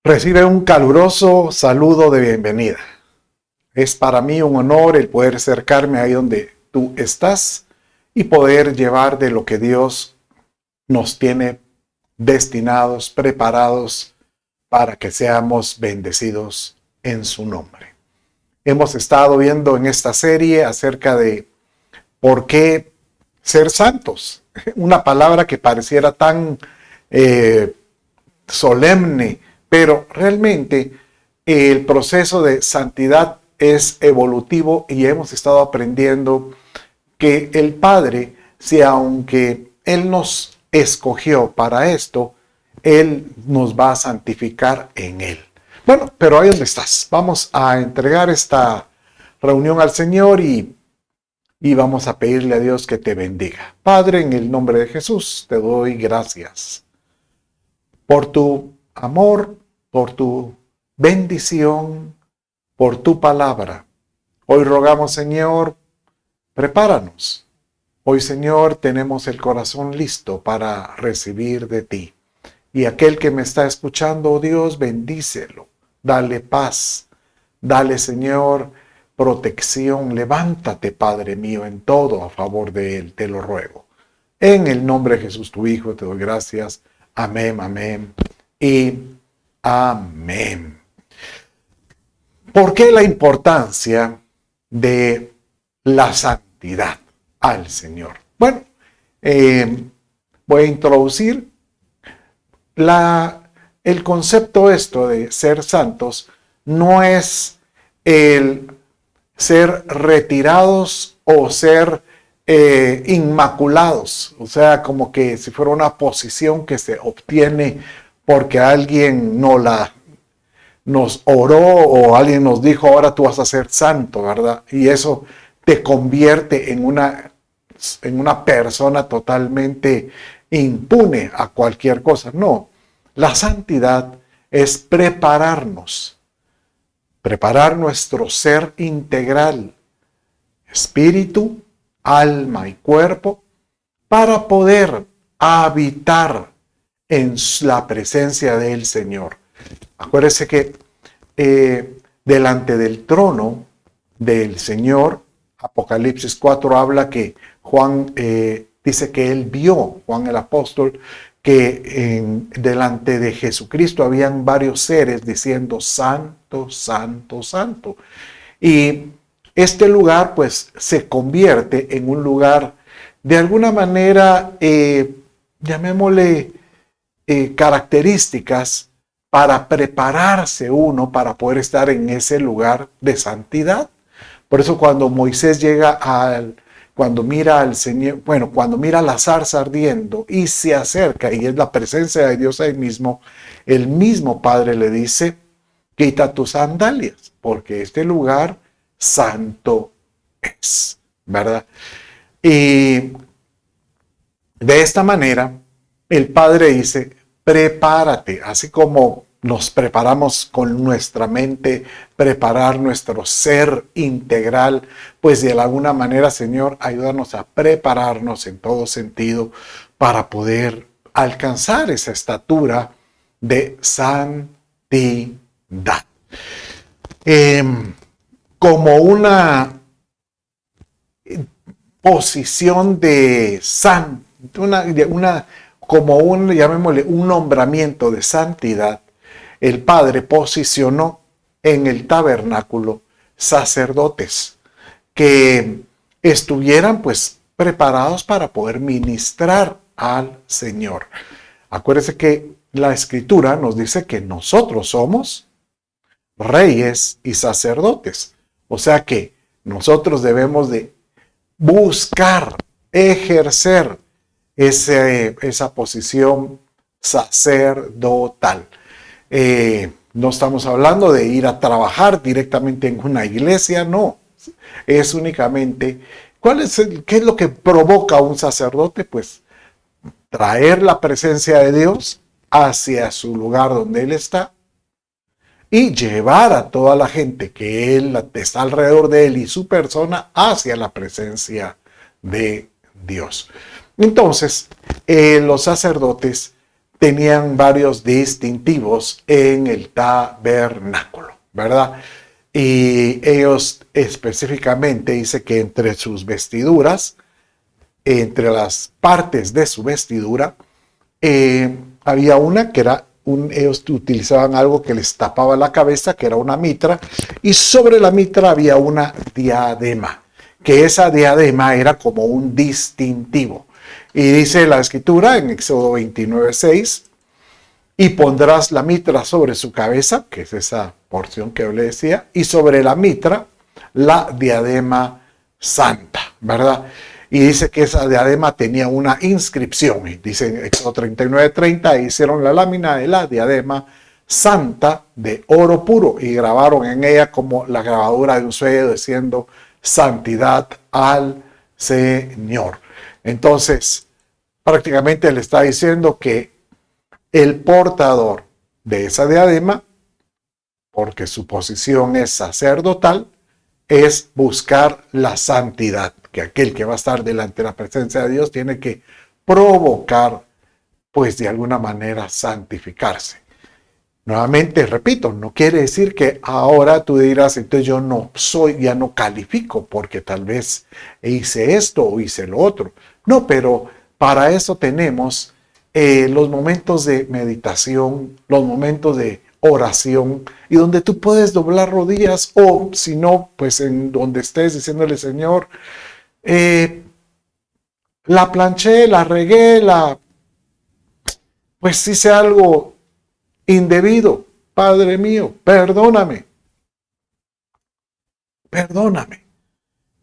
Recibe un caluroso saludo de bienvenida. Es para mí un honor el poder acercarme ahí donde tú estás y poder llevar de lo que Dios nos tiene destinados, preparados para que seamos bendecidos en su nombre. Hemos estado viendo en esta serie acerca de por qué ser santos. Una palabra que pareciera tan solemne, pero realmente el proceso de santidad es evolutivo y hemos estado aprendiendo que el Padre, si aunque Él nos escogió para esto, Él nos va a santificar en Él. Bueno, pero ahí donde estás. Vamos a entregar esta reunión al Señor y vamos a pedirle a Dios que te bendiga. Padre, en el nombre de Jesús, te doy gracias por tu amor, por tu bendición, por tu palabra. Hoy rogamos, Señor, prepáranos. Hoy, Señor, tenemos el corazón listo para recibir de ti. Y aquel que me está escuchando, oh Dios, bendícelo. Dale paz. Dale, Señor, protección. Levántate, Padre mío, en todo a favor de él. Te lo ruego. En el nombre de Jesús, tu Hijo, te doy gracias. Amén, amén y amén. ¿Por qué la importancia de la santidad al Señor? Bueno, voy a introducir el concepto de ser santos. No es el ser retirados o ser inmaculados, o sea, como que si fuera una posición que se obtiene porque alguien nos oró o alguien nos dijo, ahora tú vas a ser santo, ¿verdad? Y eso te convierte en una persona totalmente impune a cualquier cosa. No, la santidad es preparar nuestro ser integral, espíritu, alma y cuerpo, para poder habitar en la presencia del Señor. Acuérdese que delante del trono del Señor, Apocalipsis 4 habla que Juan dice que él vio, Juan el apóstol, que delante de Jesucristo habían varios seres diciendo santo, santo, santo. Y este lugar pues se convierte en un lugar de alguna manera, llamémosle características para prepararse uno para poder estar en ese lugar de santidad. Por eso cuando Moisés llega cuando mira al Señor, cuando mira la zarza ardiendo y se acerca y es la presencia de Dios ahí mismo, el mismo Padre le dice, quita tus sandalias, porque este lugar santo es, ¿verdad? Y de esta manera, el Padre dice, prepárate, así como nos preparamos con nuestra mente, preparar nuestro ser integral, pues de alguna manera, Señor, ayúdanos a prepararnos en todo sentido para poder alcanzar esa estatura de santidad. Como una posición de llamémosle un nombramiento de santidad, el Padre posicionó en el tabernáculo sacerdotes que estuvieran pues preparados para poder ministrar al Señor. Acuérdese que la Escritura nos dice que nosotros somos reyes y sacerdotes. O sea que nosotros debemos de buscar, ejercer esa posición sacerdotal. No estamos hablando de ir a trabajar directamente en una iglesia, no. Es únicamente, ¿qué es lo que provoca a un sacerdote? Pues traer la presencia de Dios hacia su lugar donde Él está y llevar a toda la gente que está alrededor de Él y su persona hacia la presencia de Dios. Entonces, los sacerdotes tenían varios distintivos en el tabernáculo, ¿verdad? Y ellos específicamente dice que entre sus vestiduras, entre las partes de su vestidura, había una que era ellos utilizaban algo que les tapaba la cabeza, que era una mitra, y sobre la mitra había una diadema, que esa diadema era como un distintivo. Y dice la escritura en Éxodo 29:6, y pondrás la mitra sobre su cabeza, que es esa porción que yo le decía, y sobre la mitra la diadema santa, ¿verdad? Y dice que esa diadema tenía una inscripción. Y dice en Éxodo 39:30, hicieron la lámina de la diadema santa de oro puro y grabaron en ella como la grabadura de un sello diciendo santidad al Señor. Entonces, prácticamente le está diciendo que el portador de esa diadema, porque su posición es sacerdotal, es buscar la santidad, que aquel que va a estar delante de la presencia de Dios tiene que provocar, pues de alguna manera santificarse. Nuevamente, repito, no quiere decir que ahora tú dirás, entonces yo no soy, ya no califico, porque tal vez hice esto o hice lo otro. No, pero para eso tenemos los momentos de meditación, los momentos de oración, y donde tú puedes doblar rodillas, o si no, pues en donde estés diciéndole, Señor, la planché, la regué, pues hice algo indebido. Padre mío, perdóname. Perdóname.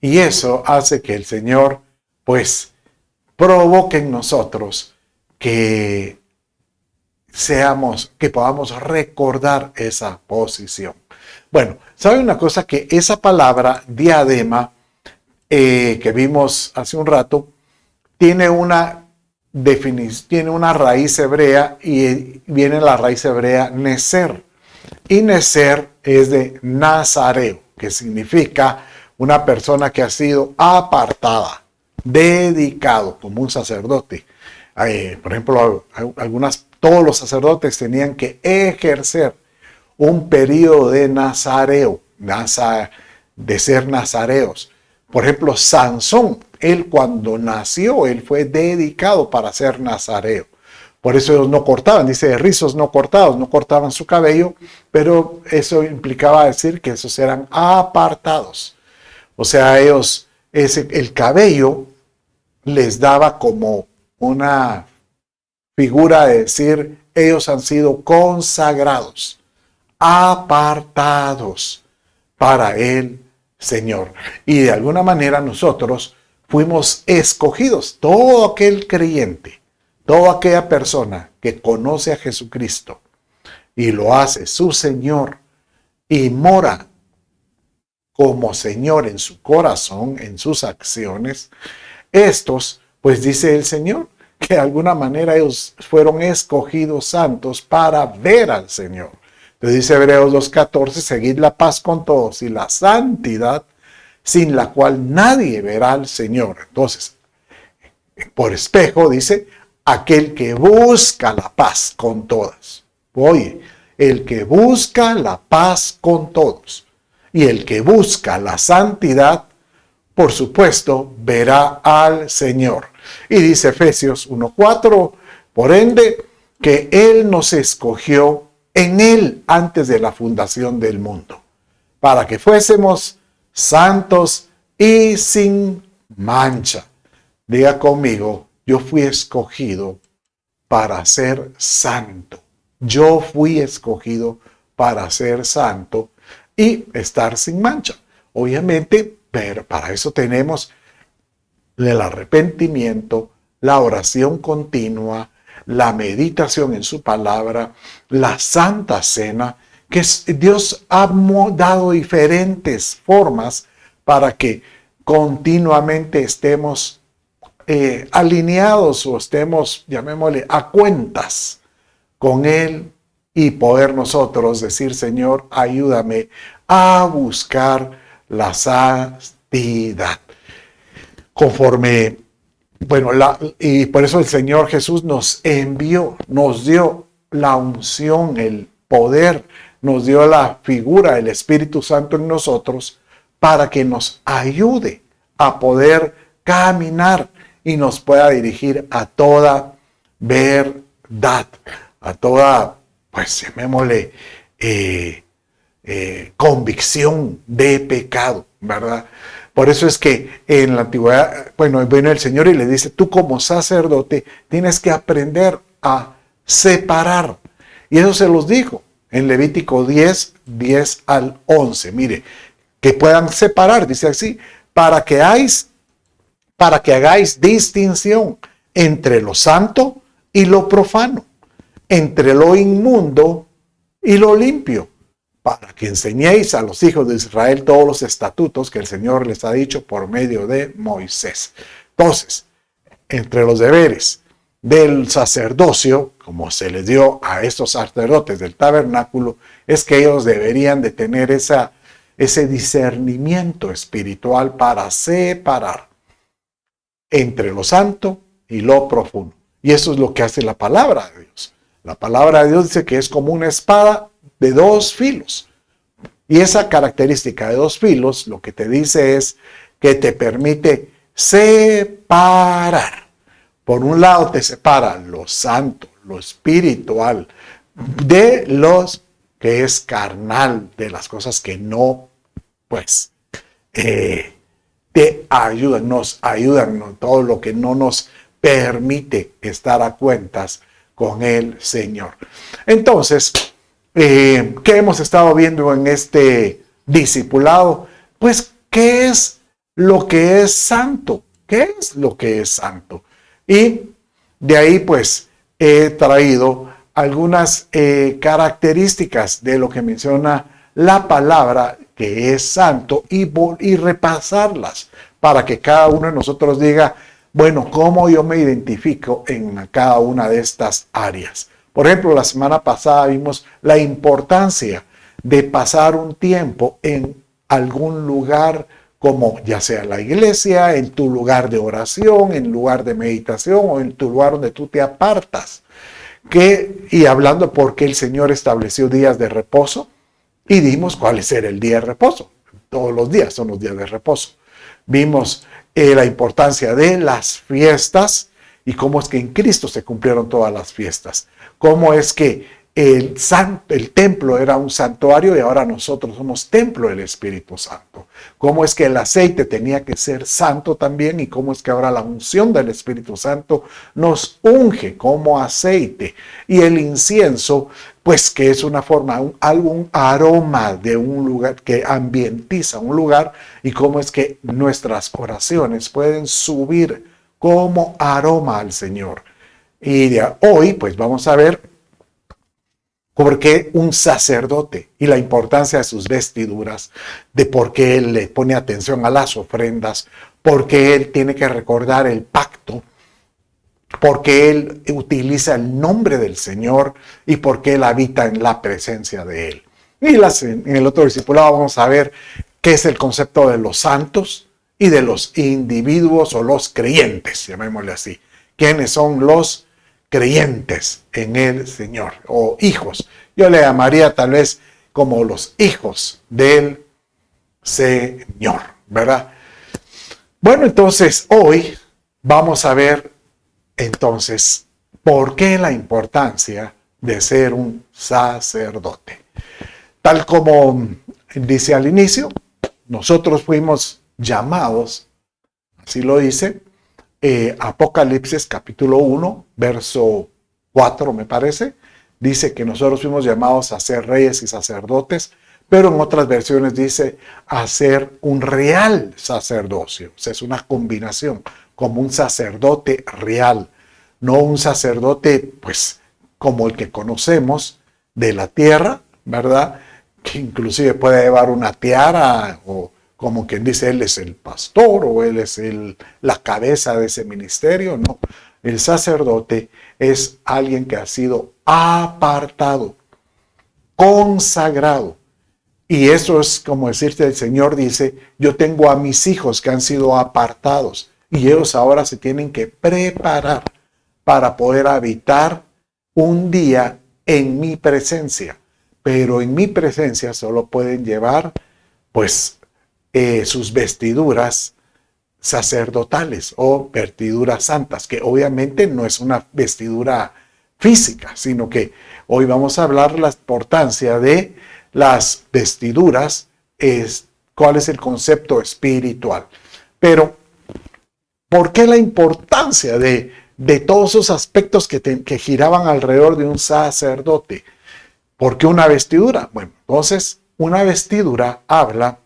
Y eso hace que el Señor, pues, provoque en nosotros que podamos recordar esa posición. Bueno, ¿sabe una cosa? Que esa palabra diadema que vimos hace un rato tiene una definición, tiene una raíz hebrea, y viene la raíz hebrea neser. Y neser es de nazareo, que significa una persona que ha sido apartada, dedicado, como un sacerdote. Por ejemplo, todos los sacerdotes tenían que ejercer un periodo de nazareo, de ser nazareos. Por ejemplo, Sansón, él cuando nació, él fue dedicado para ser nazareo. Por eso ellos no cortaban, dice, rizos no cortados, no cortaban su cabello, pero eso implicaba decir que esos eran apartados. O sea, el cabello les daba como una figura de decir, ellos han sido consagrados, apartados para el Señor. Y de alguna manera nosotros fuimos escogidos, todo aquel creyente, toda aquella persona que conoce a Jesucristo y lo hace su Señor y mora como Señor en su corazón, en sus acciones, estos, pues dice el Señor, que de alguna manera ellos fueron escogidos santos para ver al Señor. Entonces dice Hebreos 2:14, seguid la paz con todos y la santidad, sin la cual nadie verá al Señor. Entonces, por espejo dice, aquel que busca la paz con todas. Oye, el que busca la paz con todos y el que busca la santidad, por supuesto, verá al Señor. Y dice Efesios 1:4, por ende, que Él nos escogió en Él antes de la fundación del mundo, para que fuésemos santos y sin mancha. Diga conmigo, yo fui escogido para ser santo. Yo fui escogido para ser santo y estar sin mancha. Obviamente, pero para eso tenemos el arrepentimiento, la oración continua, la meditación en su palabra, la santa cena, que Dios ha dado diferentes formas para que continuamente estemos alineados o estemos, llamémosle, a cuentas con Él y poder nosotros decir, Señor, ayúdame a buscar la santidad. Conforme Bueno, y por eso el Señor Jesús nos envió, nos dio la unción, el poder, nos dio la figura, el Espíritu Santo en nosotros, para que nos ayude a poder caminar y nos pueda dirigir a toda verdad, a toda, pues llamémosle, convicción de pecado, ¿verdad? Por eso es que en la antigüedad, bueno, viene el Señor y le dice, tú como sacerdote tienes que aprender a separar. Y eso se los dijo en Levítico 10, 10 al 11. Mire, que puedan separar, dice así, para que hagáis distinción entre lo santo y lo profano, entre lo inmundo y lo limpio, para que enseñéis a los hijos de Israel todos los estatutos que el Señor les ha dicho por medio de Moisés. Entonces, entre los deberes del sacerdocio, como se les dio a estos sacerdotes del tabernáculo, es que ellos deberían de tener ese discernimiento espiritual para separar entre lo santo y lo profundo. Y eso es lo que hace la palabra de Dios. La palabra de Dios dice que es como una espada de dos filos. Y esa característica de dos filos lo que te dice es que te permite separar. Por un lado te separa lo santo, lo espiritual, de los que es carnal, de las cosas que no, pues, te ayudan, nos ayudan, ¿no? Todo lo que no nos permite estar a cuentas con el Señor. Entonces, ¿qué hemos estado viendo en este discipulado? Pues, ¿qué es lo que es santo? ¿Qué es lo que es santo? Y de ahí, pues, he traído algunas características de lo que menciona la palabra que es santo y repasarlas para que cada uno de nosotros diga, bueno, ¿cómo yo me identifico en cada una de estas áreas? Por ejemplo, la semana pasada vimos la importancia de pasar un tiempo en algún lugar, como ya sea la iglesia, en tu lugar de oración, en lugar de meditación o en tu lugar donde tú te apartas. Y hablando porque el Señor estableció días de reposo y dimos cuál es el día de reposo. Todos los días son los días de reposo. Vimos la importancia de las fiestas y cómo es que en Cristo se cumplieron todas las fiestas. Cómo es que el templo era un santuario y ahora nosotros somos templo del Espíritu Santo. Cómo es que el aceite tenía que ser santo también y cómo es que ahora la unción del Espíritu Santo nos unge como aceite. Y el incienso, pues que es una forma, algún aroma de un lugar que ambientiza un lugar y cómo es que nuestras oraciones pueden subir como aroma al Señor. Y de hoy, pues vamos a ver por qué un sacerdote y la importancia de sus vestiduras, de por qué él le pone atención a las ofrendas, por qué él tiene que recordar el pacto, por qué él utiliza el nombre del Señor y por qué él habita en la presencia de él. Y en el otro discipulado vamos a ver qué es el concepto de los santos y de los individuos o los creyentes, llamémosle así. ¿Quiénes son los creyentes en el Señor o hijos? Yo le llamaría tal vez como los hijos del Señor, ¿verdad? Bueno, entonces hoy vamos a ver entonces por qué la importancia de ser un sacerdote. Tal como dice al inicio, nosotros fuimos llamados, así lo dice, Apocalipsis capítulo 1, verso 4 me parece, dice que nosotros fuimos llamados a ser reyes y sacerdotes, pero en otras versiones dice a ser un real sacerdocio. O sea, es una combinación, como un sacerdote real, no un sacerdote pues como el que conocemos de la tierra, ¿verdad? Que inclusive puede llevar una tiara o como quien dice, él es el pastor o él es la cabeza de ese ministerio. No, el sacerdote es alguien que ha sido apartado, consagrado. Y eso es como decirte, el Señor dice, yo tengo a mis hijos que han sido apartados. y ellos ahora se tienen que preparar para poder habitar un día en mi presencia. Pero en mi presencia solo pueden llevar pues sus vestiduras sacerdotales o vestiduras santas, que obviamente no es una vestidura física, sino que hoy vamos a hablar la importancia de las vestiduras, cuál es el concepto espiritual. Pero, ¿por qué la importancia de todos esos aspectos que giraban alrededor de un sacerdote? ¿Por qué una vestidura? Bueno, entonces, una vestidura habla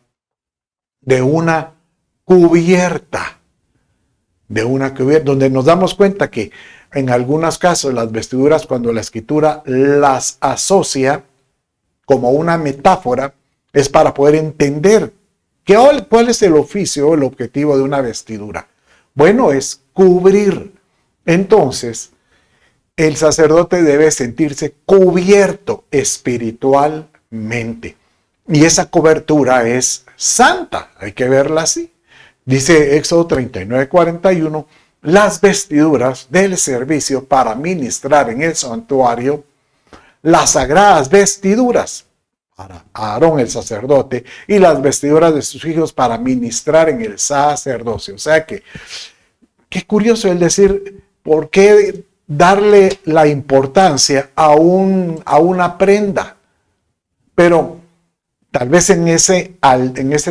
de una cubierta, donde nos damos cuenta que en algunos casos las vestiduras, cuando la Escritura las asocia como una metáfora, es para poder entender cuál es el oficio o el objetivo de una vestidura. Bueno, es cubrir. Entonces, el sacerdote debe sentirse cubierto espiritualmente. Y esa cobertura es santa, hay que verla así. Dice Éxodo 39:41, las vestiduras del servicio para ministrar en el santuario, las sagradas vestiduras para Aarón el sacerdote y las vestiduras de sus hijos para ministrar en el sacerdocio. O sea que, qué curioso el decir, ¿por qué darle la importancia a una prenda? Pero tal vez en ese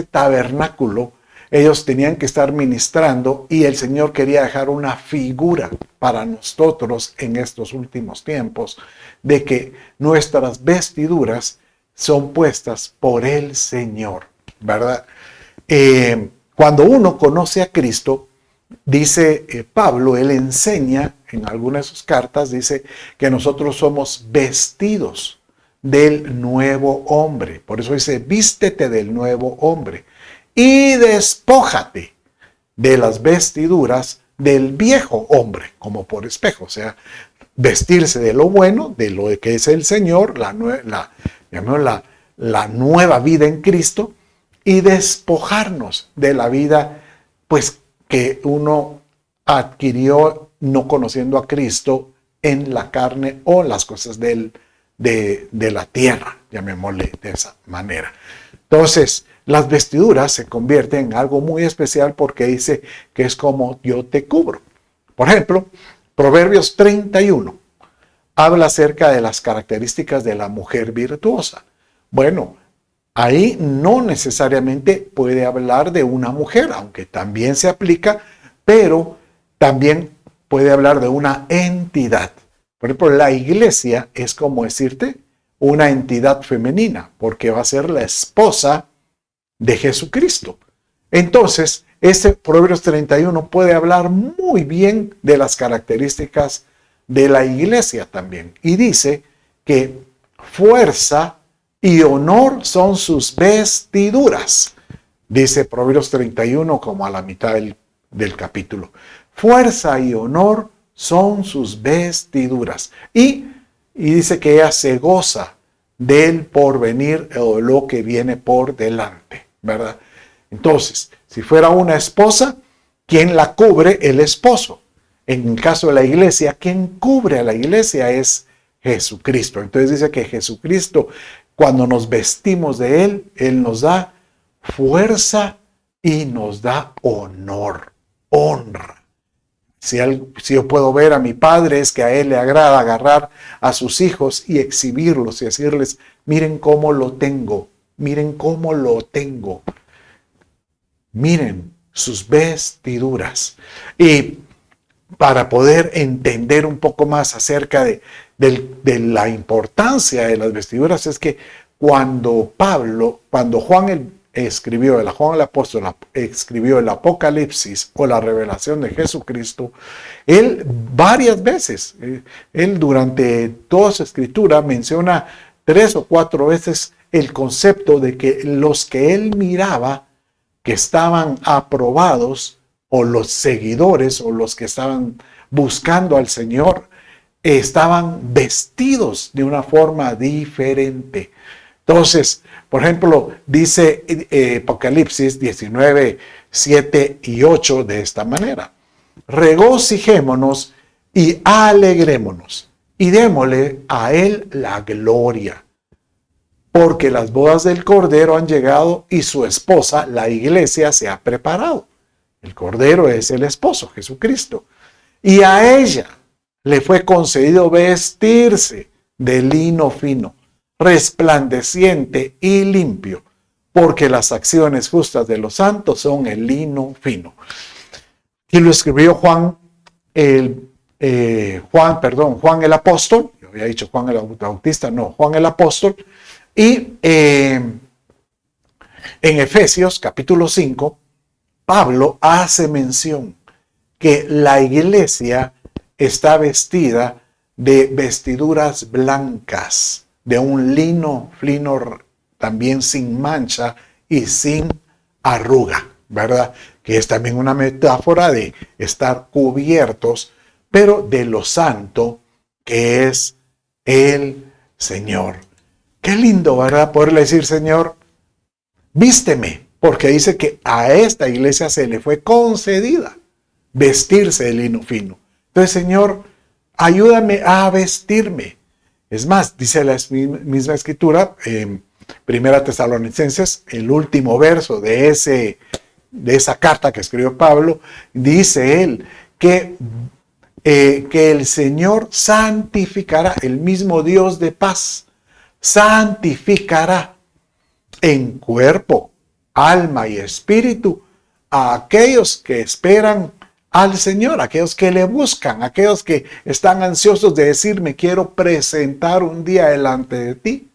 tabernáculo ellos tenían que estar ministrando y el Señor quería dejar una figura para nosotros en estos últimos tiempos de que nuestras vestiduras son puestas por el Señor, ¿verdad? Cuando uno conoce a Cristo, dice Pablo, él enseña en alguna de sus cartas, dice que nosotros somos vestidos del nuevo hombre. Por eso dice, vístete del nuevo hombre y despójate de las vestiduras del viejo hombre, como por espejo. O sea, vestirse de lo bueno, de lo que es el Señor, la nueva vida en Cristo, y despojarnos de la vida pues que uno adquirió no conociendo a Cristo en la carne o las cosas de la tierra, llamémosle de esa manera. Entonces, las vestiduras se convierten en algo muy especial porque dice que es como yo te cubro. Por ejemplo, Proverbios 31 habla acerca de las características de la mujer virtuosa. Bueno, ahí no necesariamente puede hablar de una mujer, aunque también se aplica, pero también puede hablar de una entidad. Por ejemplo, la iglesia es como decirte una entidad femenina, porque va a ser la esposa de Jesucristo. Entonces, este Proverbios 31 puede hablar muy bien de las características de la iglesia también. Y dice que fuerza y honor son sus vestiduras. Dice Proverbios 31 como a la mitad del capítulo. Fuerza y honor son sus vestiduras. Y dice que ella se goza del porvenir o lo que viene por delante, ¿verdad? Entonces, si fuera una esposa, ¿quién la cubre? El esposo. En el caso de la iglesia, ¿quién cubre a la iglesia? Es Jesucristo. Entonces dice que Jesucristo, cuando nos vestimos de Él, Él nos da fuerza y nos da honor, honra. Si yo puedo ver a mi Padre, es que a Él le agrada agarrar a sus hijos y exhibirlos y decirles, miren cómo lo tengo, miren cómo lo tengo. Miren sus vestiduras. Y para poder entender un poco más acerca de la importancia de las vestiduras, es que cuando Juan el apóstol escribió el Apocalipsis o la revelación de Jesucristo, él varias veces, él durante toda su escritura menciona 3 o 4 veces el concepto de que los que él miraba que estaban aprobados, o los seguidores, o los que estaban buscando al Señor, estaban vestidos de una forma diferente. Entonces, por ejemplo, dice Apocalipsis 19, 7 y 8 de esta manera: regocijémonos y alegrémonos y démosle a él la gloria, porque las bodas del Cordero han llegado y su esposa, la iglesia, se ha preparado. El Cordero es el esposo, Jesucristo. Y a ella le fue concedido vestirse de lino fino, resplandeciente y limpio, porque las acciones justas de los santos son el lino fino. Y lo escribió Juan el apóstol. Yo había dicho Juan el Bautista, no, Juan el apóstol. Y en Efesios capítulo 5, Pablo hace mención que la iglesia está vestida de vestiduras blancas, de un lino fino, también sin mancha y sin arruga, ¿verdad? Que es también una metáfora de estar cubiertos, pero de lo santo que es el Señor. Qué lindo, ¿verdad? Poderle decir: Señor, vísteme, porque dice que a esta iglesia se le fue concedida vestirse de lino fino. Entonces, Señor, ayúdame a vestirme. Es más, dice la misma escritura, en 1 Tesalonicenses, el último verso de esa carta que escribió Pablo, dice él que el Señor santificará, el mismo Dios de paz, santificará en cuerpo, alma y espíritu a aquellos que esperan al Señor, aquellos que le buscan, aquellos que están ansiosos de decir: me quiero presentar un día delante de ti.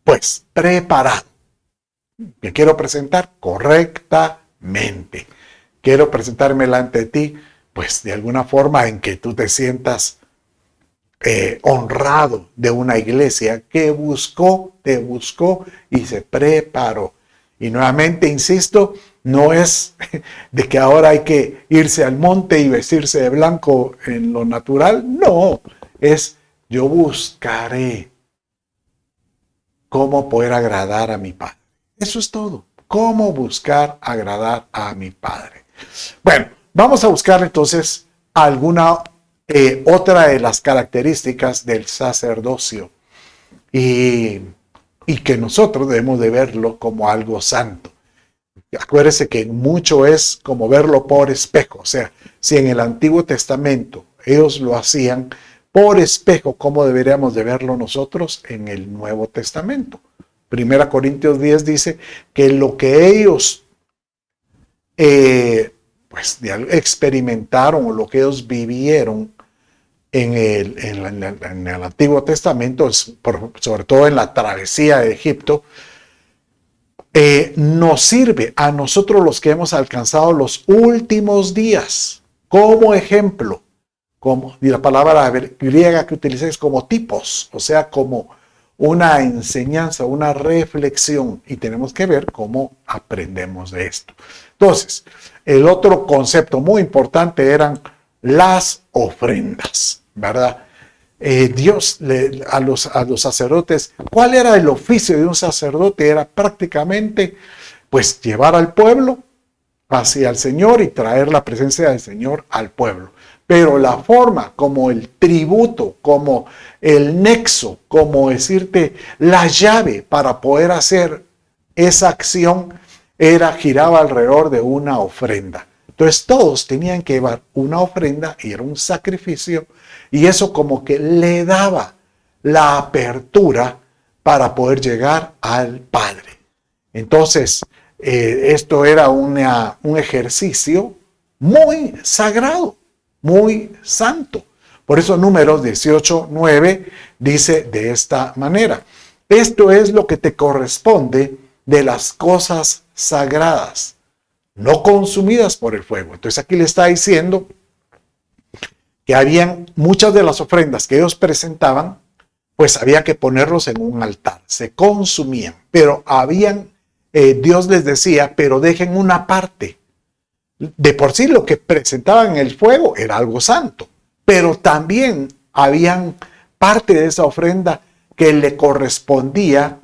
Pues preparado. Me quiero presentar correctamente. Quiero presentarme delante de ti, pues de alguna forma en que tú te sientas honrado de una iglesia que te buscó y se preparó. Y nuevamente, insisto, no es de que ahora hay que irse al monte y vestirse de blanco en lo natural. No, es: yo buscaré cómo poder agradar a mi Padre. Eso es todo. Cómo buscar agradar a mi Padre. Bueno, vamos a buscar entonces alguna otra de las características del sacerdocio y que nosotros debemos de verlo como algo santo. Acuérdese que mucho es como verlo por espejo. O sea, si en el Antiguo Testamento ellos lo hacían por espejo, ¿cómo deberíamos de verlo nosotros en el Nuevo Testamento? 1 Corintios 10 dice que lo que ellos experimentaron o lo que ellos vivieron en el Antiguo Testamento, sobre todo en la travesía de Egipto, nos sirve a nosotros los que hemos alcanzado los últimos días como ejemplo, y la palabra griega que utiliza es como tipos, o sea, como una enseñanza, una reflexión, y tenemos que ver cómo aprendemos de esto. Entonces, el otro concepto muy importante eran las ofrendas, ¿verdad? Dios a los sacerdotes, ¿cuál era el oficio de un sacerdote? Era prácticamente pues llevar al pueblo hacia el Señor y traer la presencia del Señor al pueblo. Pero la forma, como el tributo, como el nexo, como decirte la llave para poder hacer esa acción, giraba alrededor de una ofrenda. Entonces todos tenían que llevar una ofrenda y era un sacrificio, y eso como que le daba la apertura para poder llegar al Padre. Entonces esto era un ejercicio muy sagrado, muy santo. Por eso Números 18:9 dice de esta manera: esto es lo que te corresponde de las cosas sagradas, no consumidas por el fuego. Entonces aquí le está diciendo que habían muchas de las ofrendas que ellos presentaban, pues había que ponerlos en un altar, se consumían, pero Dios les decía: pero dejen una parte. De por sí lo que presentaban en el fuego era algo santo, pero también habían parte de esa ofrenda que le correspondía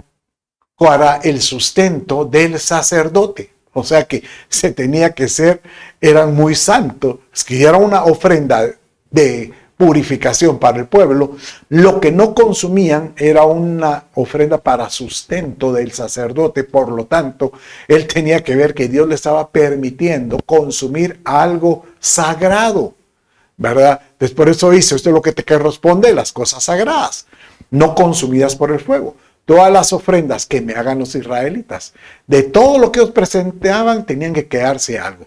para el sustento del sacerdote, O sea que se tenía que ser, eran muy santos, es que era una ofrenda de purificación para el pueblo. Lo que no consumían era una ofrenda para sustento del sacerdote, por lo tanto, él tenía que ver que Dios le estaba permitiendo consumir algo sagrado, ¿verdad? Entonces por eso dice, esto es lo que te corresponde, las cosas sagradas, no consumidas por el fuego. Todas las ofrendas que me hagan los israelitas, de todo lo que ellos presentaban, tenían que quedarse algo.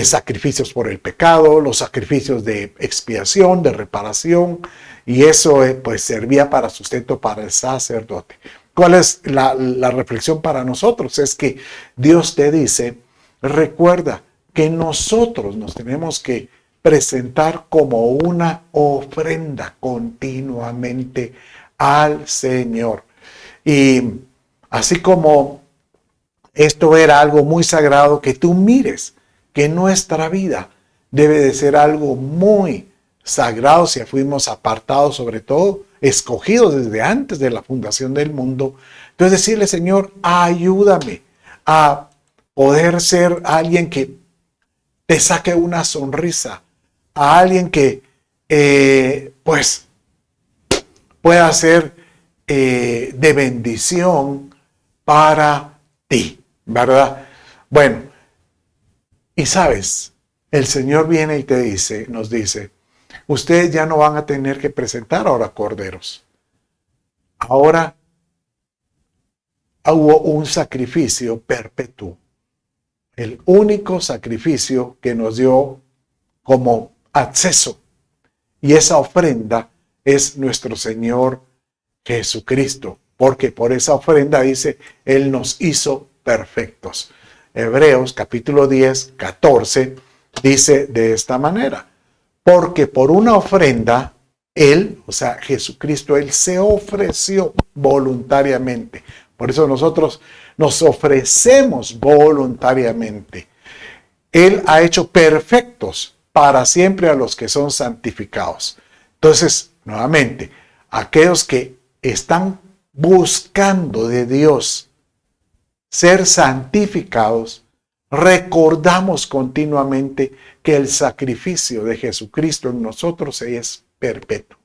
Sacrificios por el pecado, los sacrificios de expiación, de reparación, y eso pues servía para sustento para el sacerdote. ¿Cuál es la reflexión para nosotros? Es que Dios te dice, recuerda que nosotros nos tenemos que presentar como una ofrenda continuamente al Señor. Y así como esto era algo muy sagrado, que tú mires que nuestra vida debe de ser algo muy sagrado si fuimos apartados, sobre todo, escogidos desde antes de la fundación del mundo. Entonces decirle, Señor, ayúdame a poder ser alguien que te saque una sonrisa, a alguien que pues pueda ser de bendición para ti, ¿verdad? Bueno, y sabes, el Señor viene y te dice, nos dice, ustedes ya no van a tener que presentar ahora corderos. Ahora hubo un sacrificio perpetuo. El único sacrificio que nos dio como acceso. Y esa ofrenda es nuestro Señor Jesucristo. Porque por esa ofrenda dice, Él nos hizo perfectos. Hebreos capítulo 10, 14 dice de esta manera. Porque por una ofrenda, Él, o sea, Jesucristo, Él se ofreció voluntariamente. Por eso nosotros nos ofrecemos voluntariamente. Él ha hecho perfectos para siempre a los que son santificados. Entonces, nuevamente, aquellos que están buscando de Dios ser santificados, recordamos continuamente que el sacrificio de Jesucristo en nosotros es perpetuo.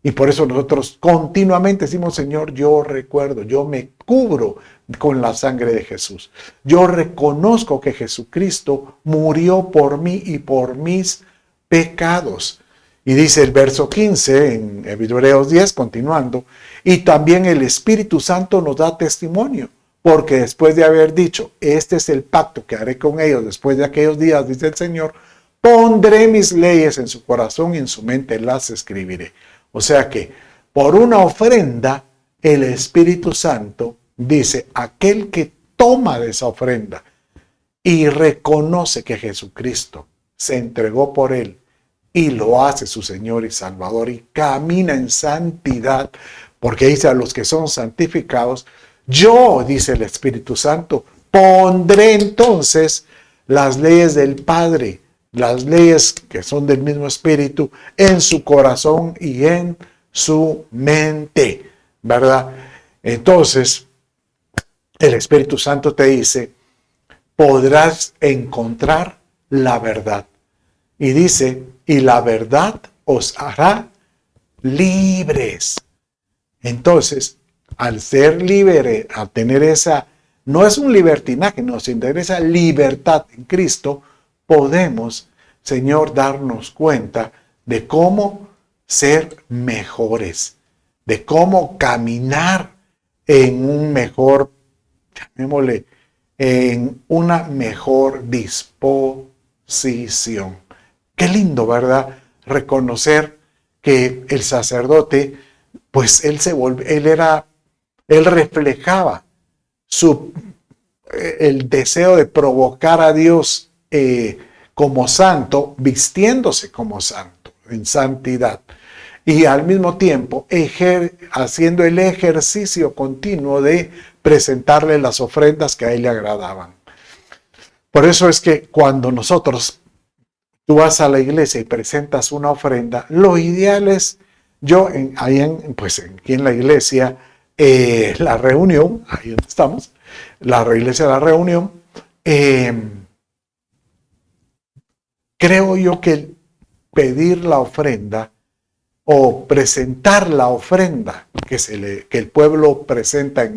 Y por eso nosotros continuamente decimos, Señor, yo recuerdo, yo me cubro con la sangre de Jesús. Yo reconozco que Jesucristo murió por mí y por mis pecados. Y dice el verso 15 en Hebreos 10, continuando, y también el Espíritu Santo nos da testimonio, porque después de haber dicho, este es el pacto que haré con ellos después de aquellos días, dice el Señor, pondré mis leyes en su corazón y en su mente las escribiré. O sea que por una ofrenda, el Espíritu Santo dice, aquel que toma de esa ofrenda y reconoce que Jesucristo se entregó por él y lo hace su Señor y Salvador y camina en santidad, porque dice a los que son santificados, yo, dice el Espíritu Santo, pondré entonces las leyes del Padre, las leyes que son del mismo Espíritu, en su corazón y en su mente, ¿verdad? Entonces, el Espíritu Santo te dice, podrás encontrar la verdad. Y dice, y la verdad os hará libres. Entonces, al ser libre, al tener esa, no es un libertinaje, no, sin tener esa libertad en Cristo, podemos, Señor, darnos cuenta de cómo ser mejores, de cómo caminar en un mejor, llamémosle, en una mejor disposición. Qué lindo, ¿verdad? Reconocer que el sacerdote, pues él reflejaba el deseo de provocar a Dios como santo, vistiéndose como santo, en santidad. Y al mismo tiempo haciendo el ejercicio continuo de presentarle las ofrendas que a él le agradaban. Por eso es que cuando tú vas a la iglesia y presentas una ofrenda, lo ideal es, aquí en la iglesia, la reunión, ahí donde estamos, la iglesia de la reunión, creo yo que pedir la ofrenda o presentar la ofrenda que el pueblo presenta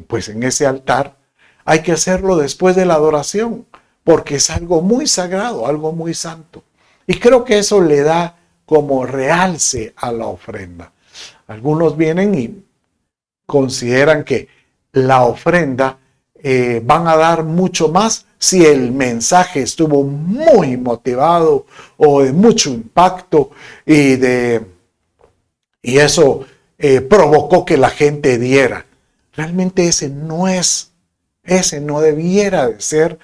pues en ese altar, hay que hacerlo después de la adoración, porque es algo muy sagrado, algo muy santo. Y creo que eso le da como realce a la ofrenda. Algunos vienen y consideran que la ofrenda van a dar mucho más si el mensaje estuvo muy motivado o de mucho impacto y eso provocó que la gente diera. Realmente ese no debiera de ser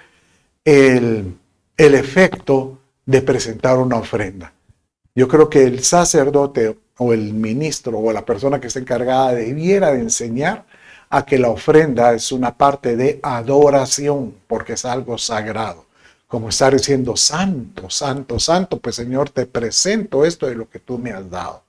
el efecto de presentar una ofrenda. Yo creo que el sacerdote o el ministro o la persona que está encargada debiera de enseñar a que la ofrenda es una parte de adoración, porque es algo sagrado. Como estar diciendo, santo, santo, santo, pues Señor, te presento esto de lo que tú me has dado.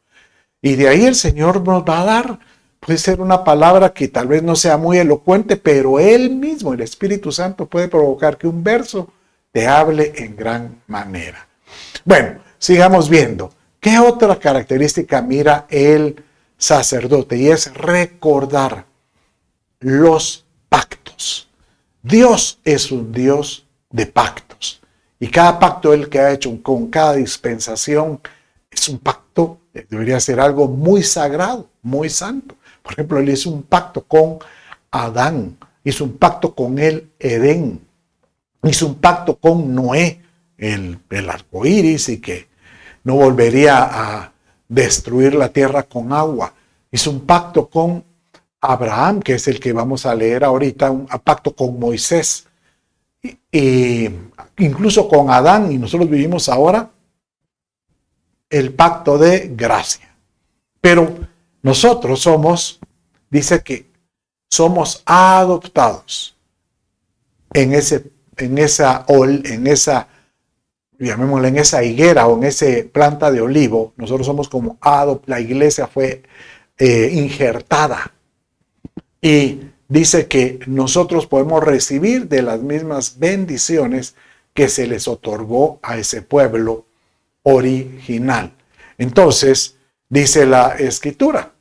Y de ahí el Señor nos va a dar, puede ser una palabra que tal vez no sea muy elocuente, pero Él mismo, el Espíritu Santo, puede provocar que un verso te hable en gran manera. Bueno, sigamos viendo. ¿Qué otra característica mira el sacerdote? Y es recordar los pactos. Dios es un Dios de pactos. Y cada pacto Él que ha hecho con cada dispensación es un pacto, debería ser algo muy sagrado, muy santo. Por ejemplo, Él hizo un pacto con Adán, hizo un pacto con el Edén, hizo un pacto con Noé, el arco iris, y que no volvería a destruir la tierra con agua. Hizo un pacto con Abraham, que es el que vamos a leer ahorita, un pacto con Moisés, y incluso con Adán, y nosotros vivimos ahora el pacto de gracia. Pero nosotros dice que somos adoptados en esa llamémosle en esa higuera o en esa planta de olivo. Nosotros somos como la iglesia fue injertada. Y dice que nosotros podemos recibir de las mismas bendiciones que se les otorgó a ese pueblo original. Entonces, dice la Escritura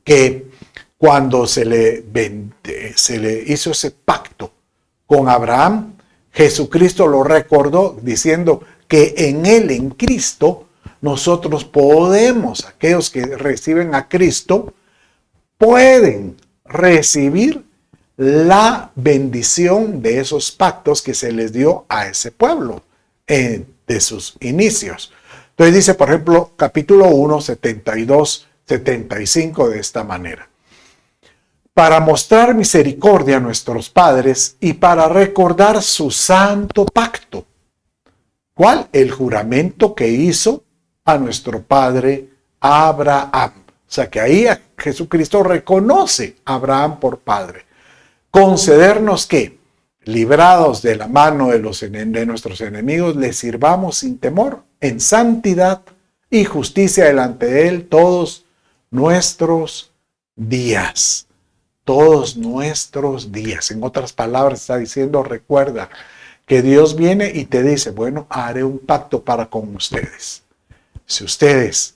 que cuando se le hizo ese pacto con Abraham, Jesucristo lo recordó diciendo que en Él, en Cristo, nosotros podemos, aquellos que reciben a Cristo, pueden recibir la bendición de esos pactos que se les dio a ese pueblo de sus inicios. Entonces dice, por ejemplo, capítulo 1, 72, 75 de esta manera. Para mostrar misericordia a nuestros padres y para recordar su santo pacto. ¿Cuál? El juramento que hizo a nuestro padre Abraham. O sea que ahí Jesucristo reconoce a Abraham por padre. Concedernos que, librados de la mano de nuestros enemigos, les sirvamos sin temor, en santidad y justicia delante de Él todos nuestros días. Todos nuestros días. En otras palabras, está diciendo, recuerda que Dios viene y te dice, bueno, haré un pacto para con ustedes. Si ustedes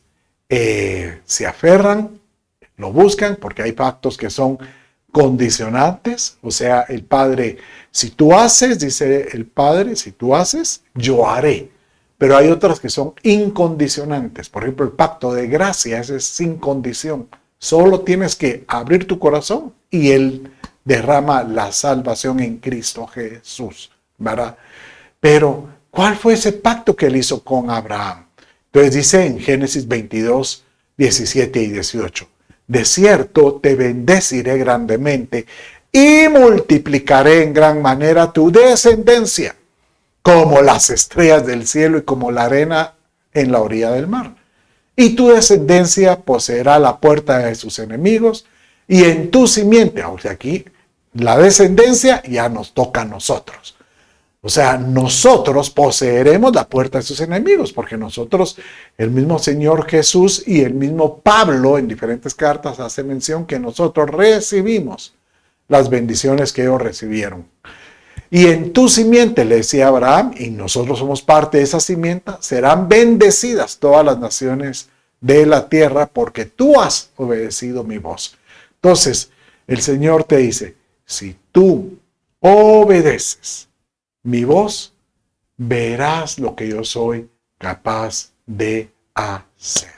se aferran, lo buscan, porque hay pactos que son condicionantes, o sea, el Padre, si tú haces, dice el Padre, si tú haces, yo haré. Pero hay otras que son incondicionantes. Por ejemplo, el pacto de gracia, ese es sin condición. Solo tienes que abrir tu corazón y Él derrama la salvación en Cristo Jesús, ¿verdad? Pero, ¿cuál fue ese pacto que Él hizo con Abraham? Entonces dice en Génesis 22, 17 y 18, de cierto te bendeciré grandemente y multiplicaré en gran manera tu descendencia, como las estrellas del cielo y como la arena en la orilla del mar. Y tu descendencia poseerá la puerta de sus enemigos, y en tu simiente, o sea, aquí la descendencia ya nos toca a nosotros. O sea, nosotros poseeremos la puerta de sus enemigos, porque nosotros, el mismo Señor Jesús y el mismo Pablo en diferentes cartas hace mención que nosotros recibimos las bendiciones que ellos recibieron. Y en tu simiente, le decía Abraham, y nosotros somos parte de esa simiente, serán bendecidas todas las naciones de la tierra porque tú has obedecido mi voz. Entonces, el Señor te dice, si tú obedeces mi voz, verás lo que yo soy capaz de hacer.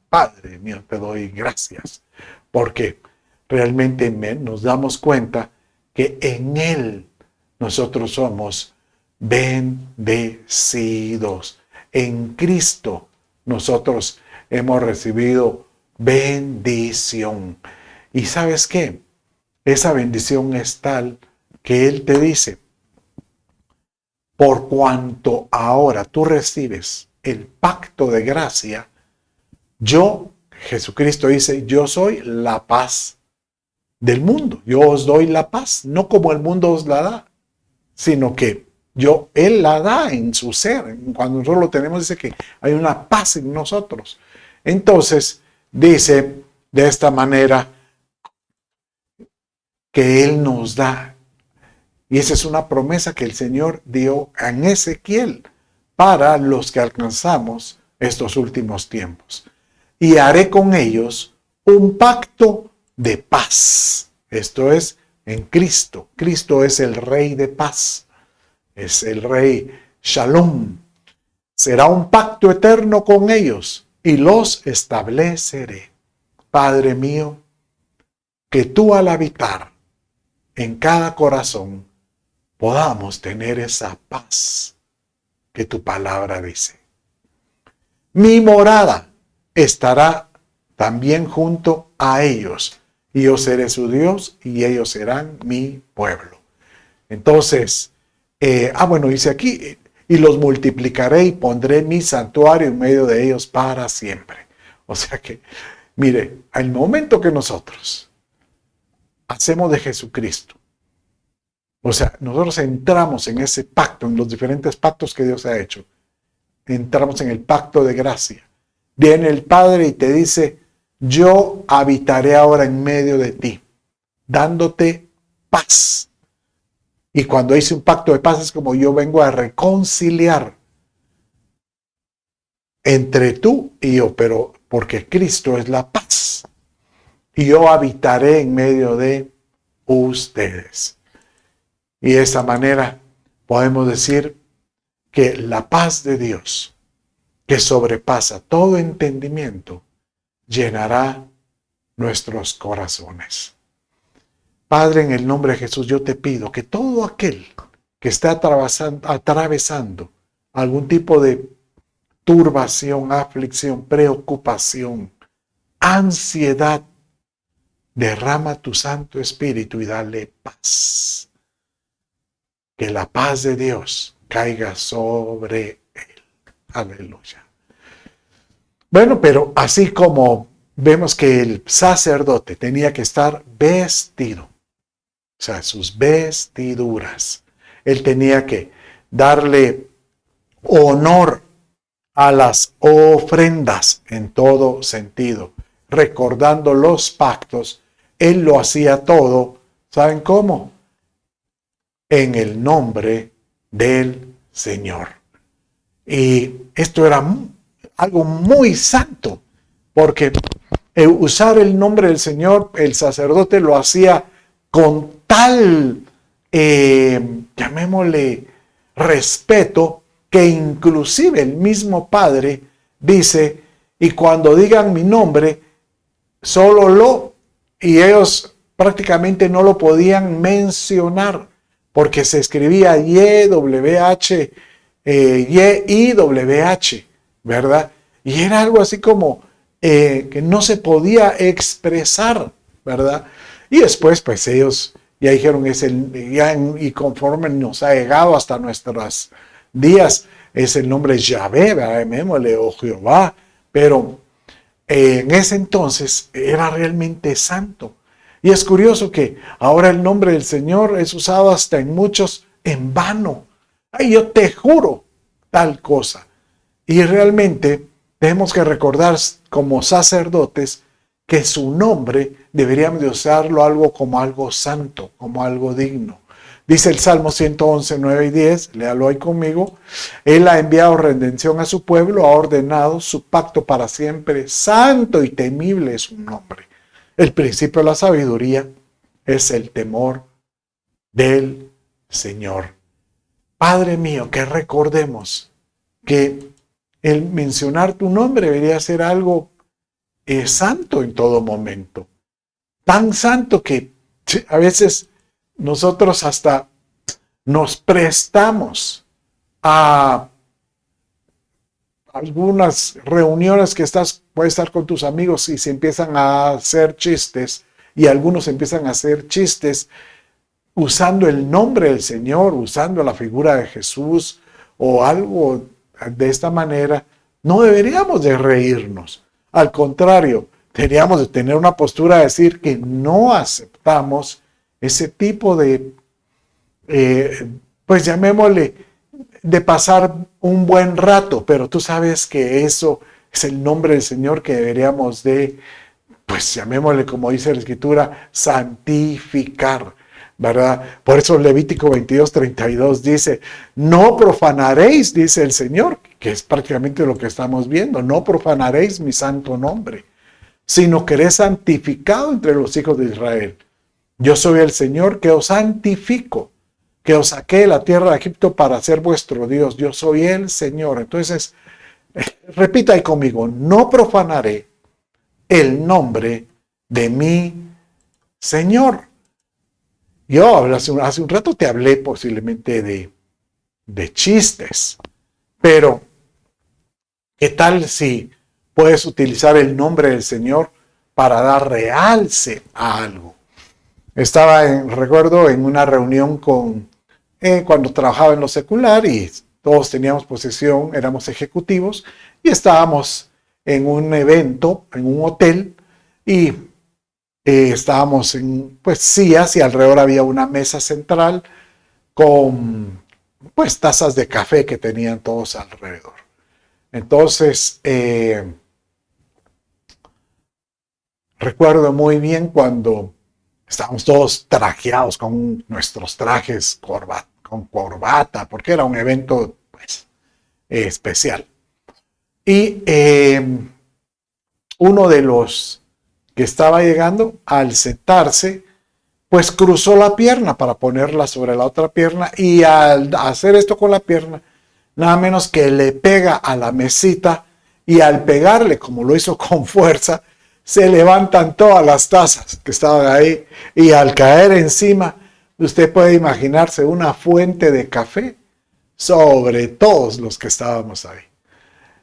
Padre mío, te doy gracias, porque realmente nos damos cuenta que en Él nosotros somos bendecidos. En Cristo nosotros hemos recibido bendición. ¿Y sabes qué? Esa bendición es tal que Él te dice, por cuanto ahora tú recibes el pacto de gracia, yo, Jesucristo dice, yo soy la paz del mundo. Yo os doy la paz, no como el mundo os la da, sino que Él la da en su ser. Cuando nosotros lo tenemos, dice que hay una paz en nosotros. Entonces, dice de esta manera que Él nos da. Y esa es una promesa que el Señor dio en Ezequiel para los que alcanzamos estos últimos tiempos. Y haré con ellos un pacto de paz. Esto es en Cristo. Cristo es el Rey de paz. Es el Rey Shalom. Será un pacto eterno con ellos y los estableceré. Padre mío, que tú al habitar en cada corazón podamos tener esa paz que tu palabra dice. Mi morada estará también junto a ellos, y yo seré su Dios, y ellos serán mi pueblo. Entonces, dice aquí, y los multiplicaré y pondré mi santuario en medio de ellos para siempre. O sea que, mire, al momento que nosotros hacemos de Jesucristo, o sea, nosotros entramos en ese pacto, en los diferentes pactos que Dios ha hecho, entramos en el pacto de gracia. Viene el Padre y te dice, yo habitaré ahora en medio de ti, dándote paz. Y cuando hice un pacto de paz es como yo vengo a reconciliar entre tú y yo, pero porque Cristo es la paz. Y yo habitaré en medio de ustedes. Y de esa manera podemos decir que la paz de Dios, que sobrepasa todo entendimiento, llenará nuestros corazones. Padre, en el nombre de Jesús, yo te pido que todo aquel que está atravesando algún tipo de turbación, aflicción, preocupación, ansiedad, derrama tu Santo Espíritu y dale paz. Que la paz de Dios caiga sobre él. Aleluya. Bueno, pero así como vemos que el sacerdote tenía que estar vestido, o sea, sus vestiduras, él tenía que darle honor a las ofrendas en todo sentido, recordando los pactos. Él lo hacía todo, ¿saben cómo? En el nombre del Señor. Y esto era algo muy santo, porque usar el nombre del Señor, el sacerdote lo hacía con tal, llamémosle, respeto, que inclusive el mismo Padre dice, y cuando digan mi nombre, y ellos prácticamente no lo podían mencionar, porque se escribía YWH, YIWH, ¿verdad? Y era algo así como que no se podía expresar, ¿verdad? Y después, pues ellos ya dijeron, y conforme nos ha llegado hasta nuestros días, es el nombre Yahvé, ¿verdad? Llamémosle, o Jehová, pero en ese entonces era realmente santo. Y es curioso que ahora el nombre del Señor es usado hasta en muchos en vano. Ay, yo te juro tal cosa. Y realmente tenemos que recordar como sacerdotes que su nombre deberíamos de usarlo algo como algo santo, como algo digno. Dice el Salmo 111, 9 y 10, léalo ahí conmigo. Él ha enviado redención a su pueblo, ha ordenado su pacto para siempre. Santo y temible es su nombre. El principio de la sabiduría es el temor del Señor. Padre mío, que recordemos que el mencionar tu nombre debería ser algo santo en todo momento. Tan santo que a veces nosotros hasta nos prestamos a algunas reuniones que puedes estar con tus amigos y se empiezan a hacer chistes, y algunos empiezan a hacer chistes usando el nombre del Señor, usando la figura de Jesús o algo de esta manera. No deberíamos de reírnos. Al contrario, deberíamos de tener una postura de decir que no aceptamos ese tipo de, pues llamémosle, de pasar un buen rato, pero tú sabes que eso es el nombre del Señor que deberíamos de, pues llamémosle, como dice la Escritura, santificar, ¿verdad? Por eso Levítico 22:32 dice, no profanaréis, dice el Señor, que es prácticamente lo que estamos viendo, no profanaréis mi santo nombre, sino que eres santificado entre los hijos de Israel. Yo soy el Señor que os santifico, que os saqué de la tierra de Egipto para ser vuestro Dios. Yo soy el Señor. Entonces, repita ahí conmigo, no profanaré el nombre de mi Señor. Yo hace un rato te hablé posiblemente de chistes, pero ¿qué tal si puedes utilizar el nombre del Señor para dar realce a algo? Recuerdo en una reunión cuando trabajaba en lo secular y todos teníamos posesión, éramos ejecutivos y estábamos en un evento, en un hotel y estábamos en sillas y alrededor había una mesa central con tazas de café que tenían todos alrededor. Entonces, recuerdo muy bien cuando estábamos todos trajeados con nuestros trajes con corbata, porque era un evento especial. Y uno de los que estaba llegando, al sentarse, pues cruzó la pierna para ponerla sobre la otra pierna, y al hacer esto con la pierna, nada menos que le pega a la mesita, y al pegarle, como lo hizo con fuerza, se levantan todas las tazas que estaban ahí, y al caer encima, usted puede imaginarse una fuente de café sobre todos los que estábamos ahí.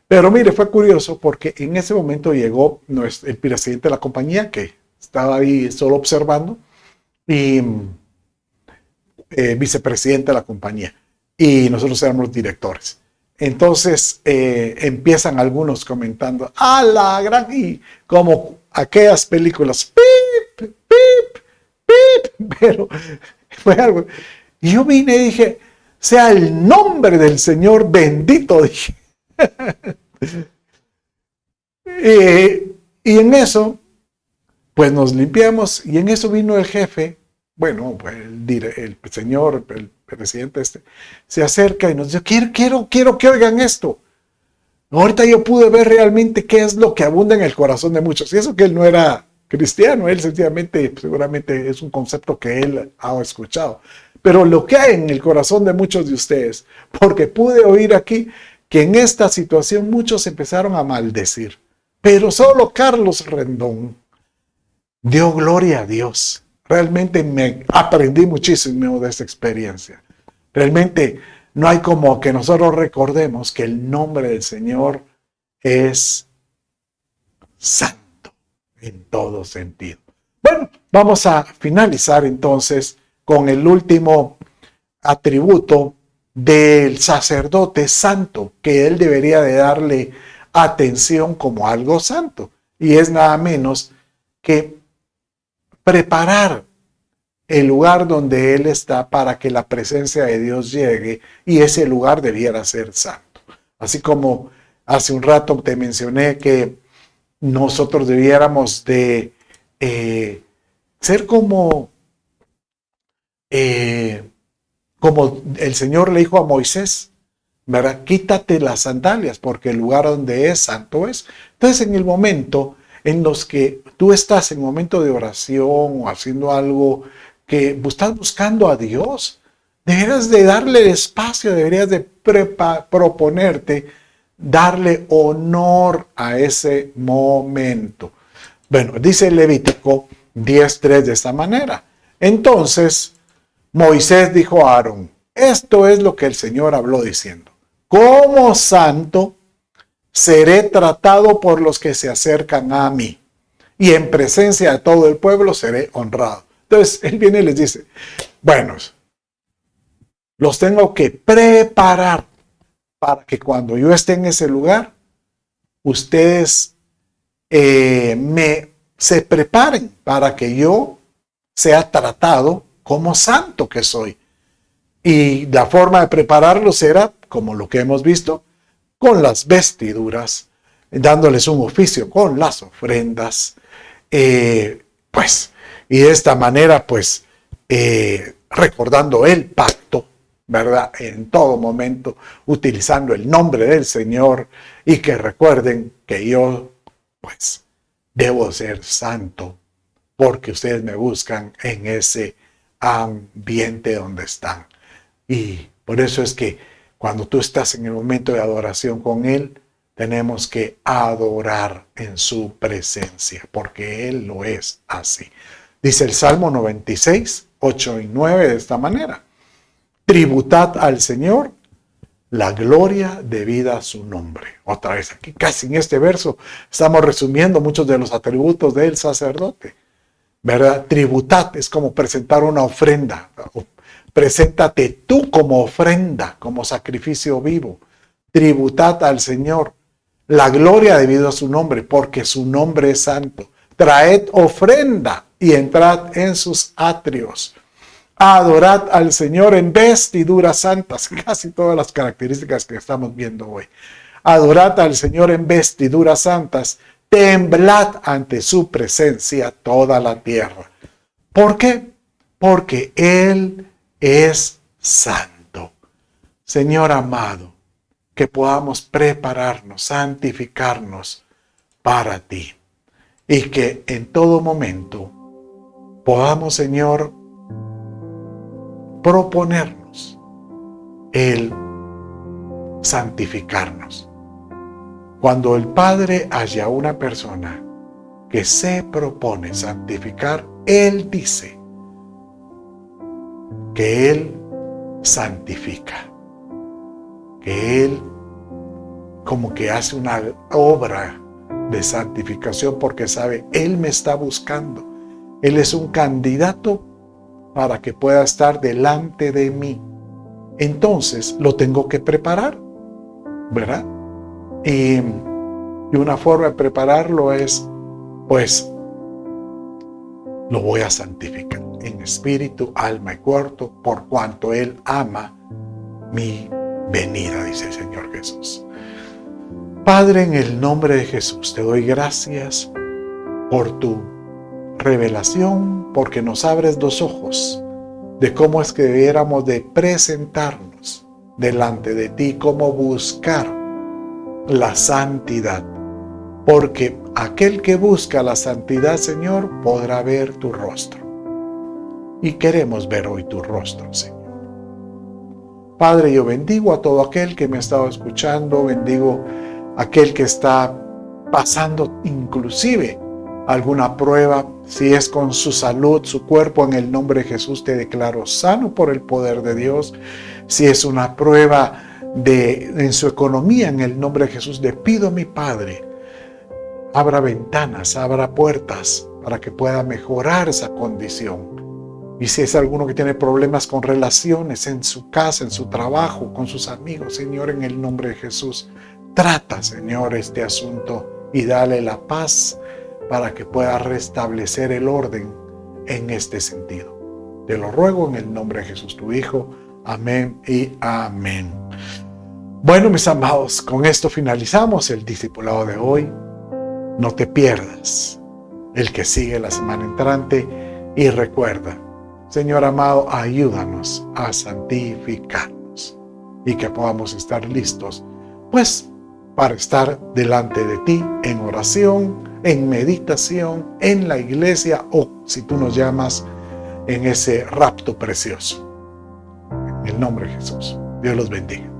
Pero mire, fue curioso porque en ese momento llegó el presidente de la compañía, que estaba ahí solo observando, y vicepresidente de la compañía, y nosotros éramos los directores. Entonces empiezan algunos comentando, ¡ah, la gran! Y como aquellas películas, ¡pip, pip, pip! Pero fue algo. Y yo vine y dije, sea el nombre del Señor bendito, dije. Y en eso, pues nos limpiamos, y en eso vino el jefe, bueno, pues el señor, el presidente se acerca y nos dice, quiero que oigan esto. Ahorita yo pude ver realmente qué es lo que abunda en el corazón de muchos. Y eso que él no era cristiano, él sencillamente, seguramente es un concepto que él ha escuchado. Pero lo que hay en el corazón de muchos de ustedes, porque pude oír aquí que en esta situación muchos empezaron a maldecir. Pero solo Carlos Rendón dio gloria a Dios. Realmente me aprendí muchísimo de esta experiencia. Realmente no hay como que nosotros recordemos que el nombre del Señor es santo en todo sentido. Bueno, vamos a finalizar entonces con el último atributo del sacerdote santo, que él debería de darle atención como algo santo. Y es nada menos que preparar el lugar donde él está para que la presencia de Dios llegue, y ese lugar debiera ser santo. Así como hace un rato te mencioné que nosotros debiéramos de ser como el Señor le dijo a Moisés, ¿verdad? Quítate las sandalias porque el lugar donde es santo es. Entonces, en el momento en los que tú estás en momento de oración o haciendo algo que estás buscando a Dios, deberías de darle espacio, deberías de proponerte darle honor a ese momento. Bueno, dice Levítico 10:3 de esta manera. Entonces, Moisés dijo a Aarón, esto es lo que el Señor habló diciendo. Como santo seré tratado por los que se acercan a mí, y en presencia de todo el pueblo seré honrado. Entonces, él viene y les dice, bueno, los tengo que preparar para que cuando yo esté en ese lugar, ustedes se preparen para que yo sea tratado como santo que soy. Y la forma de prepararlos era, como lo que hemos visto, con las vestiduras, dándoles un oficio con las ofrendas, pues, y de esta manera, pues, recordando el pacto, ¿verdad? En todo momento, utilizando el nombre del Señor, y que recuerden que yo, pues, debo ser santo, porque ustedes me buscan en ese ambiente donde están. Y por eso es que cuando tú estás en el momento de adoración con Él, tenemos que adorar en su presencia, porque Él lo es así. Dice el Salmo 96, 8 y 9 de esta manera. Tributad al Señor la gloria debida a su nombre. Otra vez, aquí casi en este verso estamos resumiendo muchos de los atributos del sacerdote, ¿verdad? Tributad es como presentar una ofrenda. Preséntate tú como ofrenda, como sacrificio vivo. Tributad al Señor la gloria debido a su nombre, porque su nombre es santo. Traed ofrenda y entrad en sus atrios. Adorad al Señor en vestiduras santas, casi todas las características que estamos viendo hoy. Adorad al Señor en vestiduras santas, temblad ante su presencia toda la tierra. ¿Por qué? Porque Él es santo. Señor amado, que podamos prepararnos, santificarnos para ti. Y que en todo momento podamos, Señor, proponernos el santificarnos. Cuando el Padre haya una persona que se propone santificar, Él dice que Él santifica, que Él como que hace una obra de santificación porque sabe, Él me está buscando. Él es un candidato para que pueda estar delante de mí. Entonces lo tengo que preparar, ¿verdad? Y una forma de prepararlo es, pues, lo voy a santificar en espíritu, alma y cuerpo, por cuanto Él ama mi venida, dice el Señor Jesús. Padre, en el nombre de Jesús, te doy gracias por tu revelación, porque nos abres los ojos de cómo es que debiéramos de presentarnos delante de ti, cómo buscar la santidad, porque aquel que busca la santidad, Señor, podrá ver tu rostro. Y queremos ver hoy tu rostro, Señor. Padre, yo bendigo a todo aquel que me ha estado escuchando, bendigo a aquel que está pasando inclusive alguna prueba, si es con su salud, su cuerpo, en el nombre de Jesús te declaro sano por el poder de Dios. Si es una prueba en su economía, en el nombre de Jesús le pido a mi Padre, abra ventanas, abra puertas para que pueda mejorar esa condición. Y si es alguno que tiene problemas con relaciones en su casa, en su trabajo, con sus amigos, Señor, en el nombre de Jesús, trata, Señor, este asunto y dale la paz para que pueda restablecer el orden en este sentido. Te lo ruego en el nombre de Jesús, tu Hijo. Amén y amén. Bueno, mis amados, con esto finalizamos el discipulado de hoy. No te pierdas el que sigue la semana entrante y recuerda, Señor amado, ayúdanos a santificarnos y que podamos estar listos, pues, para estar delante de ti en oración, en meditación, en la iglesia o, si tú nos llamas, en ese rapto precioso. En el nombre de Jesús. Dios los bendiga.